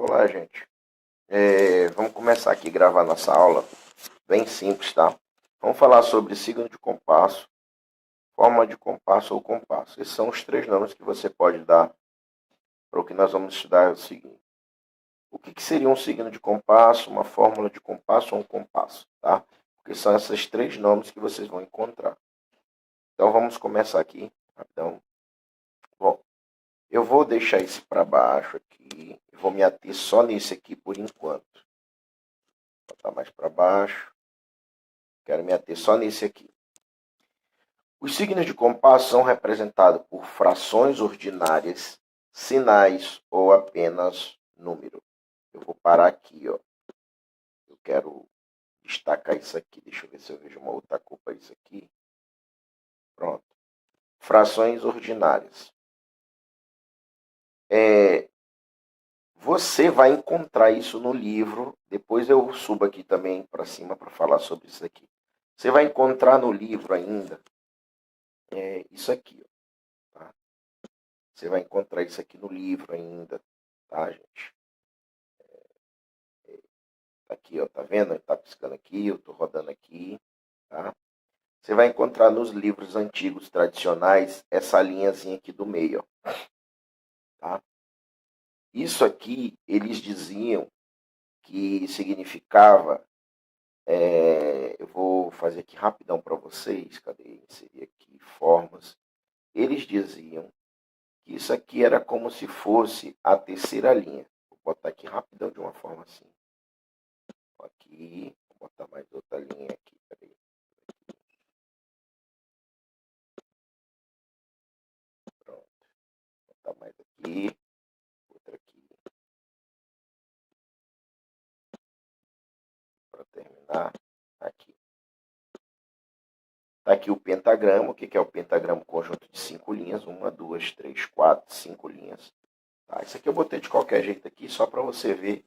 Olá, gente. Vamos começar aqui a gravar nossa aula. Bem simples, tá? Vamos falar sobre signo de compasso, forma de compasso ou compasso. Esses são os três nomes que você pode dar para o que nós vamos estudar. É o seguinte: o que seria um signo de compasso, uma fórmula de compasso ou um compasso, tá? Porque são esses três nomes que vocês vão encontrar. Então vamos começar aqui, rapidão. Bom, eu vou deixar esse para baixo aqui. Vou me ater só nesse aqui por enquanto. Vou botar mais para baixo. Quero me ater só nesse aqui. Os signos de compasso são representados por frações ordinárias, sinais ou apenas número. Eu vou parar aqui, ó. Eu quero destacar isso aqui. Deixa eu ver se eu vejo uma outra cor para isso aqui. Pronto. Frações ordinárias. Você vai encontrar isso no livro. Depois eu subo aqui também para cima para falar sobre isso aqui. Você vai encontrar no livro ainda isso aqui, ó, tá? Você vai encontrar isso aqui no livro ainda, tá, gente? Tá aqui, ó, tá vendo? Ele tá piscando aqui, eu tô rodando aqui, tá? Você vai encontrar nos livros antigos tradicionais essa linhazinha aqui do meio, ó, tá? Isso aqui, eles diziam que significava, eu vou fazer aqui rapidão para vocês, cadê? Inserir aqui formas. Eles diziam que isso aqui era como se fosse a terceira linha. Vou botar aqui rapidão de uma forma assim. Aqui, vou botar mais outra linha aqui, peraí. Pronto. Vou botar mais aqui, outra aqui. Para terminar, aqui. Tá aqui o pentagrama. O que é o pentagrama? Conjunto de 5 linhas. 1, 2, 3, 4, 5 linhas. Tá, isso aqui eu botei de qualquer jeito aqui, só para você ver.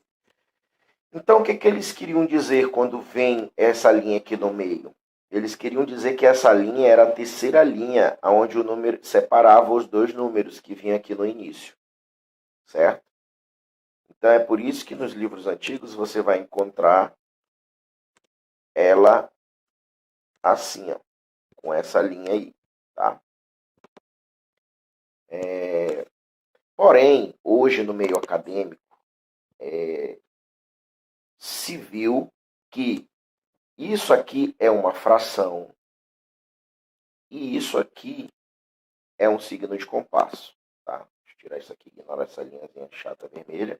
Então, o que eles queriam dizer quando vem essa linha aqui no meio? Eles queriam dizer que essa linha era a terceira linha, onde o número separava os dois números que vinham aqui no início. Certo? Então, é por isso que nos livros antigos você vai encontrar ela assim, ó, com essa linha aí, tá? Porém, hoje no meio acadêmico, se viu que isso aqui é uma fração e isso aqui é um signo de compasso, tá? Deixa eu tirar isso aqui, ignora essa linhazinha chata vermelha.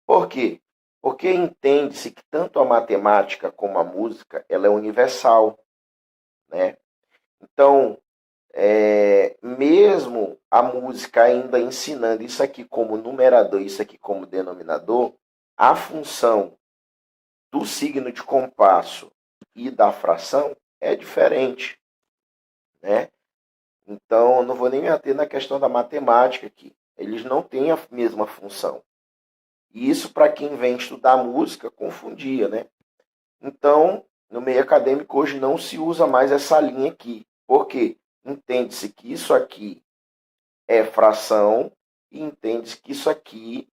Por quê? Porque entende-se que tanto a matemática como a música, ela é universal, né? Então, mesmo a música ainda ensinando isso aqui como numerador, isso aqui como denominador, a função do signo de compasso e da fração é diferente, né? Então, eu não vou nem me ater na questão da matemática aqui. Eles não têm a mesma função. E isso, para quem vem estudar música, confundia, né? Então, no meio acadêmico, hoje não se usa mais essa linha aqui. Por quê? Entende-se que isso aqui é fração e entende-se que isso aqui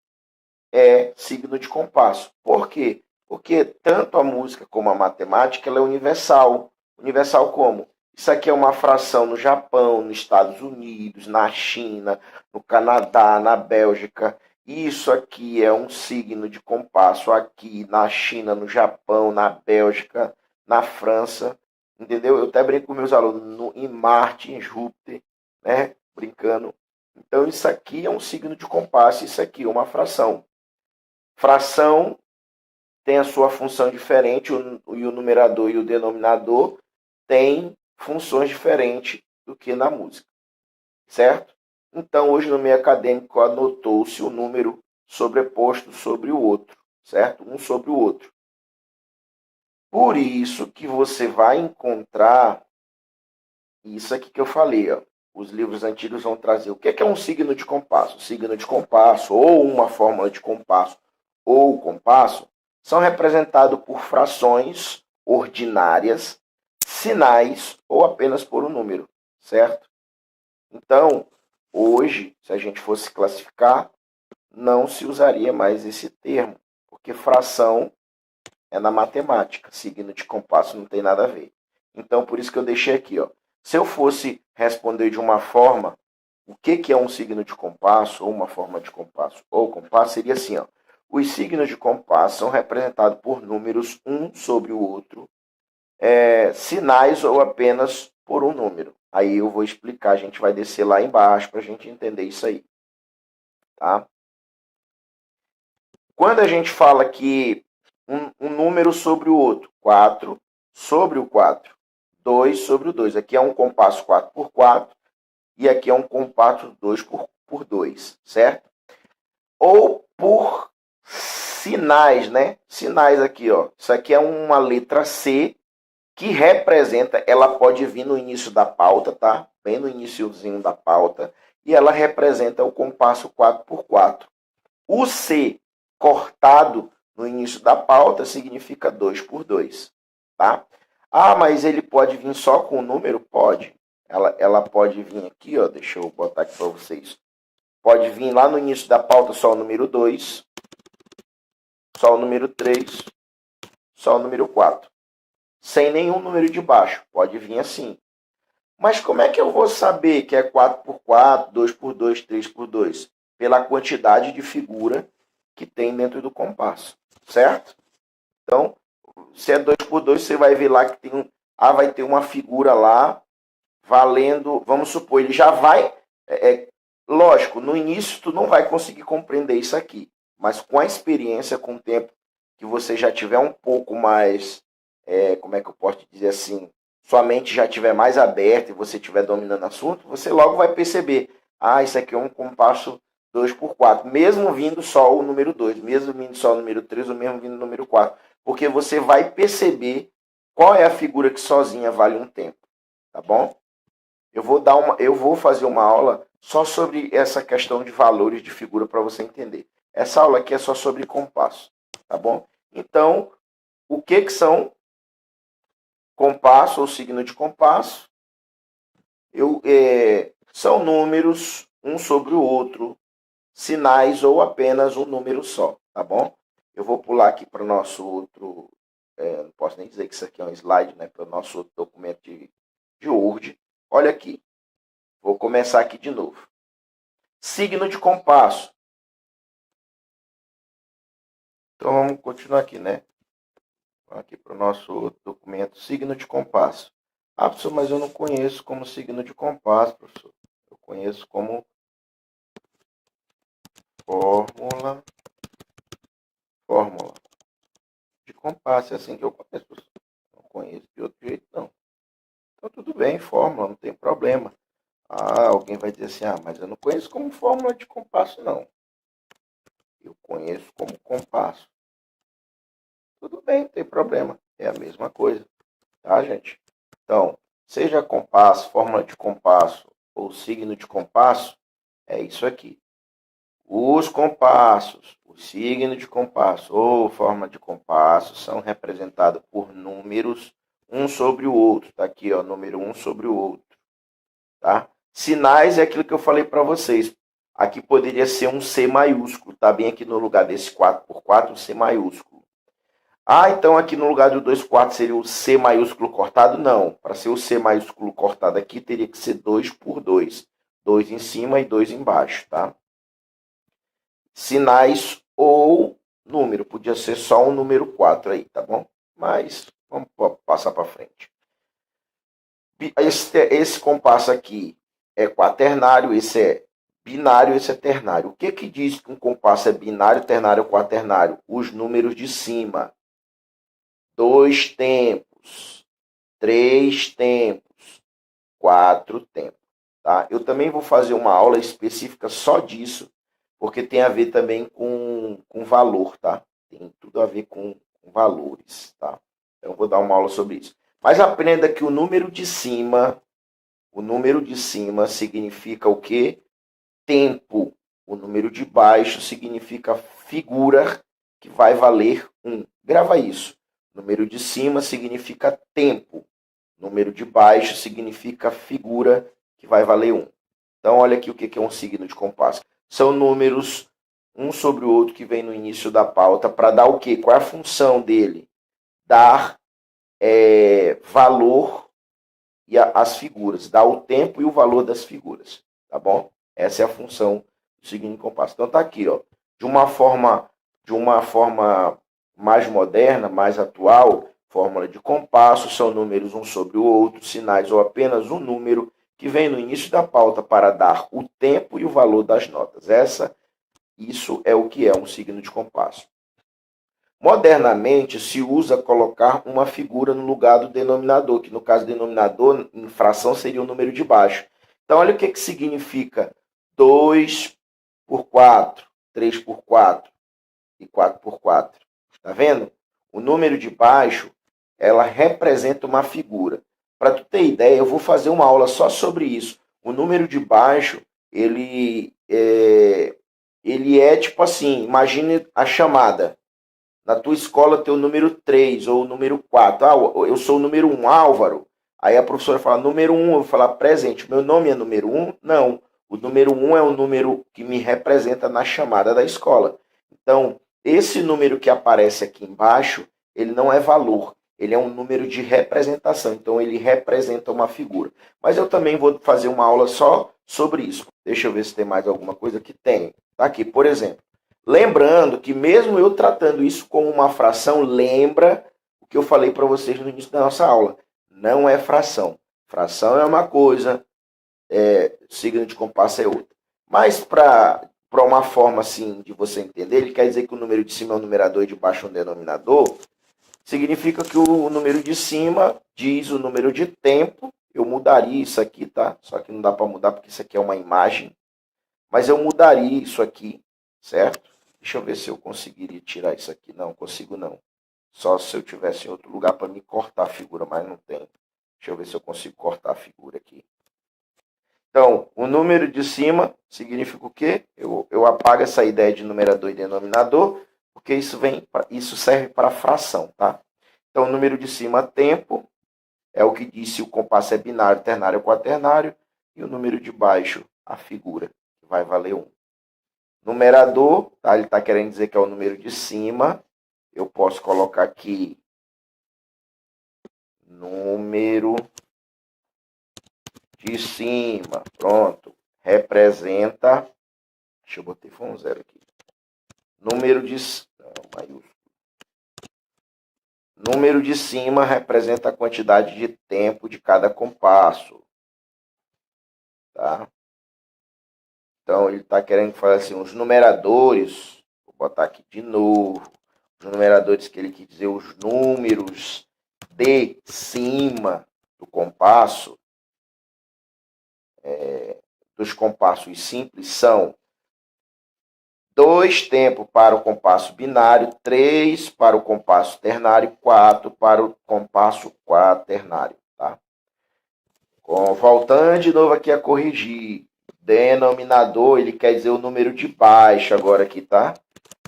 é signo de compasso. Por quê? Porque tanto a música como a matemática ela é universal. Universal como? Isso aqui é uma fração no Japão, nos Estados Unidos, na China, no Canadá, na Bélgica. Isso aqui é um signo de compasso aqui na China, no Japão, na Bélgica, na França. Entendeu? Eu até brinco com meus alunos em Marte, em Júpiter, né? Brincando. Então, isso aqui é um signo de compasso, isso aqui é uma fração. Fração tem a sua função diferente, e o numerador e o denominador têm funções diferentes do que na música, certo? Então, hoje no meio acadêmico, anotou-se o número sobreposto sobre o outro, certo? Um sobre o outro. Por isso que você vai encontrar isso aqui que eu falei, ó. Os livros antigos vão trazer o que é um signo de compasso. Signo de compasso, ou uma fórmula de compasso, ou compasso, são representados por frações ordinárias, sinais ou apenas por um número, certo? Então, hoje, se a gente fosse classificar, não se usaria mais esse termo, porque fração é na matemática, signo de compasso não tem nada a ver. Então, por isso que eu deixei aqui, ó. Se eu fosse responder de uma forma, o que é um signo de compasso, ou uma forma de compasso, ou compasso, seria assim, ó. Os signos de compasso são representados por números um sobre o outro, sinais ou apenas por um número. Aí eu vou explicar, a gente vai descer lá embaixo para a gente entender isso aí. Tá? Quando a gente fala que um número sobre o outro, 4 sobre o 4, 2 sobre o 2. Aqui é um compasso 4 por 4 e aqui é um compasso 2 por 2, certo? Ou por sinais, né? Sinais aqui, ó. Isso aqui é uma letra C que representa, ela pode vir no início da pauta, tá? Bem no iniciozinho da pauta, e ela representa o compasso 4 por 4. O C cortado no início da pauta significa 2 por 2, tá? Ah, mas ele pode vir só com o número? Pode. Ela pode vir aqui, ó, deixa eu botar aqui para vocês. Pode vir lá no início da pauta só o número 2, só o número 3, só o número 4. Sem nenhum número de baixo. Pode vir assim. Mas como é que eu vou saber que é 4 por 4, 2 por 2, 3 por 2? Pela quantidade de figura que tem dentro do compasso, certo? Então, se é 2 por 2, você vai ver lá que tem vai ter uma figura lá valendo, vamos supor, ele já vai, lógico, no início tu não vai conseguir compreender isso aqui, mas com a experiência, com o tempo que você já tiver um pouco mais, como é que eu posso dizer assim, sua mente já estiver mais aberta e você estiver dominando o assunto, você logo vai perceber, isso aqui é um compasso 2 por 4, mesmo vindo só o número 2, mesmo vindo só o número 3, ou mesmo vindo o número 4, porque você vai perceber qual é a figura que sozinha vale um tempo, tá bom? Eu vou fazer uma aula só sobre essa questão de valores de figura para você entender. Essa aula aqui é só sobre compasso, tá bom? Então, o que são compasso ou signo de compasso? São números um sobre o outro, sinais ou apenas um número só, tá bom? Eu vou pular aqui para o nosso outro, não posso nem dizer que isso aqui é um slide, né? Para o nosso outro documento de Word. Olha aqui, vou começar aqui de novo. Signo de compasso. Então vamos continuar aqui, né? Vamos aqui para o nosso outro documento, signo de compasso. Professor, mas eu não conheço como signo de compasso, professor. Eu conheço como fórmula de compasso. É assim que eu conheço, professor. Não conheço de outro jeito, não. Então tudo bem, fórmula, não tem problema. Alguém vai dizer assim, mas eu não conheço como fórmula de compasso, não. Eu conheço como compasso. Tudo bem, não tem problema. É a mesma coisa, tá, gente? Então, seja compasso, fórmula de compasso ou signo de compasso, é isso aqui. Os compassos, o signo de compasso ou forma de compasso são representados por números um sobre o outro. Tá aqui, ó, número um sobre o outro. Tá? Sinais é aquilo que eu falei para vocês. Aqui poderia ser um C maiúsculo, tá bem aqui no lugar desse 4 por 4, um C maiúsculo. Então aqui no lugar do 2 por 4 seria o C maiúsculo cortado? Não. Para ser o C maiúsculo cortado aqui, teria que ser 2 por 2. 2 em cima e 2 embaixo, tá? Sinais ou número. Podia ser só um número 4 aí, tá bom? Mas vamos passar para frente. Esse compasso aqui é quaternário, esse é binário, esse é ternário. O que diz que um compasso é binário, ternário ou quaternário? Os números de cima. 2 tempos, 3 tempos, 4 tempos. Tá? Eu também vou fazer uma aula específica só disso, porque tem a ver também com valor, tá? Tem tudo a ver com valores, tá? Então eu vou dar uma aula sobre isso. Mas aprenda que o número de cima significa o quê? Tempo. O número de baixo significa figura, que vai valer 1. Grava isso. Número de cima significa tempo. Número de baixo significa figura, que vai valer 1. Então, olha aqui o que é um signo de compasso. São números um sobre o outro que vem no início da pauta para dar o quê? Qual é a função dele? Dar valor às figuras, dar o tempo e o valor das figuras, tá bom? Essa é a função do signo de compasso. Então tá aqui, ó, de uma forma mais moderna, mais atual, fórmula de compasso são números um sobre o outro, sinais ou apenas um número que vem no início da pauta para dar o tempo e o valor das notas. Isso é o que é um signo de compasso. Modernamente, se usa colocar uma figura no lugar do denominador, que no caso do denominador, em fração, seria o número de baixo. Então, olha o que significa 2 por 4, 3 por 4 e 4 por 4. Tá vendo? O número de baixo, ela representa uma figura. Para tu ter ideia, eu vou fazer uma aula só sobre isso. O número de baixo, ele é tipo assim, imagine a chamada. Na tua escola tem o número 3 ou o número 4. Ah, eu sou o número 1, Álvaro. Aí a professora fala, número 1, eu vou falar presente. Meu nome é número 1? Não. O número 1 é o número que me representa na chamada da escola. Então, esse número que aparece aqui embaixo, ele não é valor. Ele é um número de representação. Então, ele representa uma figura. Mas eu também vou fazer uma aula só sobre isso. Deixa eu ver se tem mais alguma coisa que tem. Tá aqui, por exemplo. Lembrando que mesmo eu tratando isso como uma fração, lembra o que eu falei para vocês no início da nossa aula. Não é fração. Fração é uma coisa, signo de compasso é outra. Mas para uma forma assim de você entender, ele quer dizer que o número de cima é um numerador e de baixo é um denominador. Significa que o número de cima diz o número de tempo. Eu mudaria isso aqui, tá? Só que não dá para mudar porque isso aqui é uma imagem. Mas eu mudaria isso aqui, certo? Deixa eu ver se eu conseguiria tirar isso aqui. Não, consigo não. Só se eu tivesse em outro lugar para me cortar a figura, mas não tem. Deixa eu ver se eu consigo cortar a figura aqui. Então, o número de cima significa o quê? Eu apago essa ideia de numerador e denominador, porque isso serve para fração, tá? Então, o número de cima, tempo, é o que diz se o compasso é binário, ternário ou quaternário, e o número de baixo, a figura, que vai valer 1. Numerador, tá? Ele está querendo dizer que é o número de cima. Eu posso colocar aqui número de cima. Pronto. Representa. Deixa eu botar um 0 aqui. Número de. Não, maiúsculo. Número de cima representa a quantidade de tempo de cada compasso. Tá? Então, ele está querendo falar assim, os numeradores, vou botar aqui de novo, os numeradores que ele quis dizer, os números de cima do compasso, dos compassos simples, são 2 tempos para o compasso binário, 3 para o compasso ternário, 4 para o compasso quaternário. Tá? Voltando de novo aqui a corrigir. Denominador, ele quer dizer o número de baixo agora aqui, tá?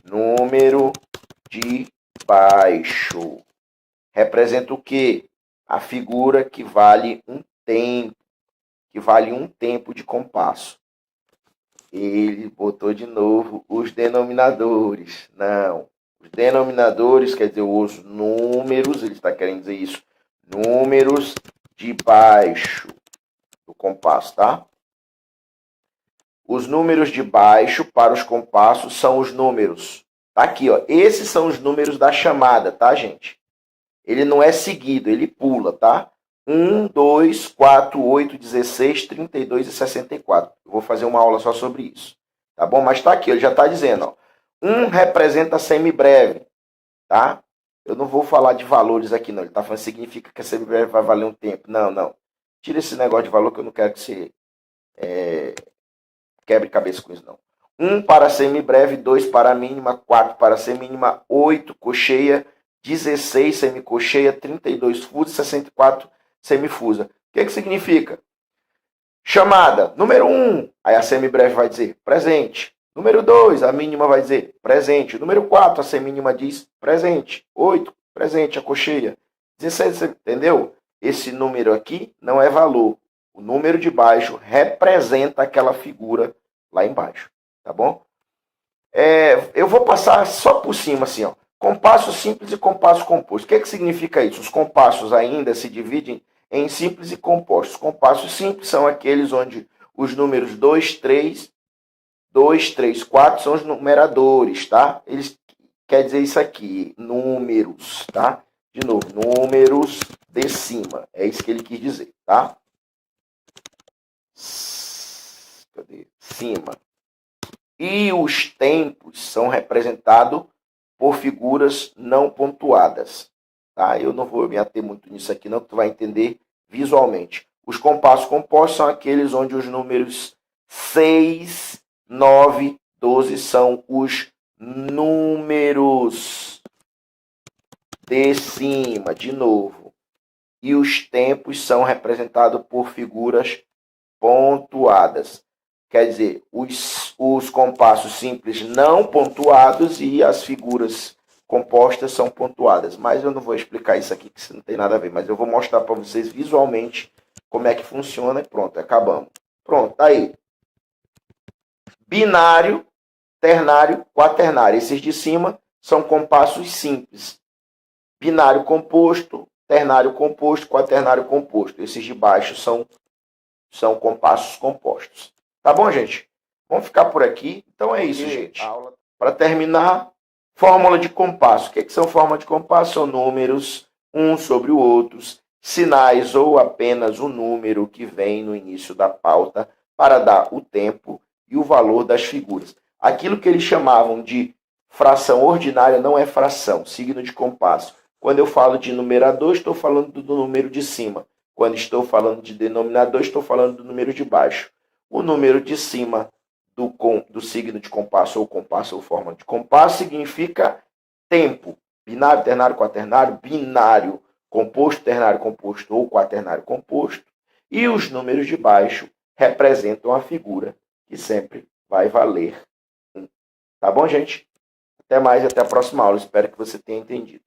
Número de baixo. Representa o quê? A figura que vale um tempo. Que vale um tempo de compasso. Ele botou de novo os denominadores. Não. Os denominadores quer dizer os números, ele está querendo dizer isso. Números de baixo do compasso, tá? Os números de baixo para os compassos são os números. Tá aqui, ó. Esses são os números da chamada, tá, gente? Ele não é seguido, ele pula, tá? 1, 2, 4, 8, 16, 32 e 64. Eu vou fazer uma aula só sobre isso. Tá bom? Mas tá aqui, ele já tá dizendo, ó. 1 representa semibreve, tá? Eu não vou falar de valores aqui, não. Ele tá falando significa que a semibreve vai valer um tempo. Não, não. Tira esse negócio de valor que eu não quero que você quebre cabeça com isso, não. 1 para semibreve, 2 para mínima, 4 para semínima, 8 cocheia, 16 semicocheia, 32 fusa, 64 semifusa. O que significa? Chamada, número 1, aí a semibreve vai dizer presente. Número 2, a mínima vai dizer presente. Número 4, a semínima diz presente. 8, presente, a cocheia. 16, entendeu? Esse número aqui não é valor. O número de baixo representa aquela figura lá embaixo, tá bom? Eu vou passar só por cima, assim, ó. Compasso simples e compasso composto. O que significa isso? Os compassos ainda se dividem em simples e compostos. Os compassos simples são aqueles onde os números 2, 3, 4 são os numeradores, tá? Eles quer dizer isso aqui, números, tá? De novo, números de cima. É isso que ele quis dizer, tá? Cadê? Cima. E os tempos são representados por figuras não pontuadas. Tá? Eu não vou me ater muito nisso aqui, não, que tu vai entender visualmente. Os compassos compostos são aqueles onde os números 6, 9, 12 são os números de cima, de novo. E os tempos são representados por figuras pontuadas. Quer dizer, os compassos simples não pontuados e as figuras compostas são pontuadas. Mas eu não vou explicar isso aqui, que isso não tem nada a ver. Mas eu vou mostrar para vocês visualmente como é que funciona e pronto, acabamos. Pronto, tá aí. Binário, ternário, quaternário. Esses de cima são compassos simples. Binário composto, ternário composto, quaternário composto. Esses de baixo são compassos compostos. Tá bom, gente? Vamos ficar por aqui. Então é isso, gente. Para terminar, fórmula de compasso. O que são fórmulas de compasso? São números, um sobre o outro, sinais ou apenas o número que vem no início da pauta para dar o tempo e o valor das figuras. Aquilo que eles chamavam de fração ordinária não é fração, signo de compasso. Quando eu falo de numerador, estou falando do número de cima. Quando estou falando de denominador, estou falando do número de baixo. O número de cima do signo de compasso ou forma de compasso significa tempo. Binário, ternário, quaternário, binário, composto, ternário, composto ou quaternário composto. E os números de baixo representam a figura, que sempre vai valer 1. Tá bom, gente? Até mais, até a próxima aula. Espero que você tenha entendido.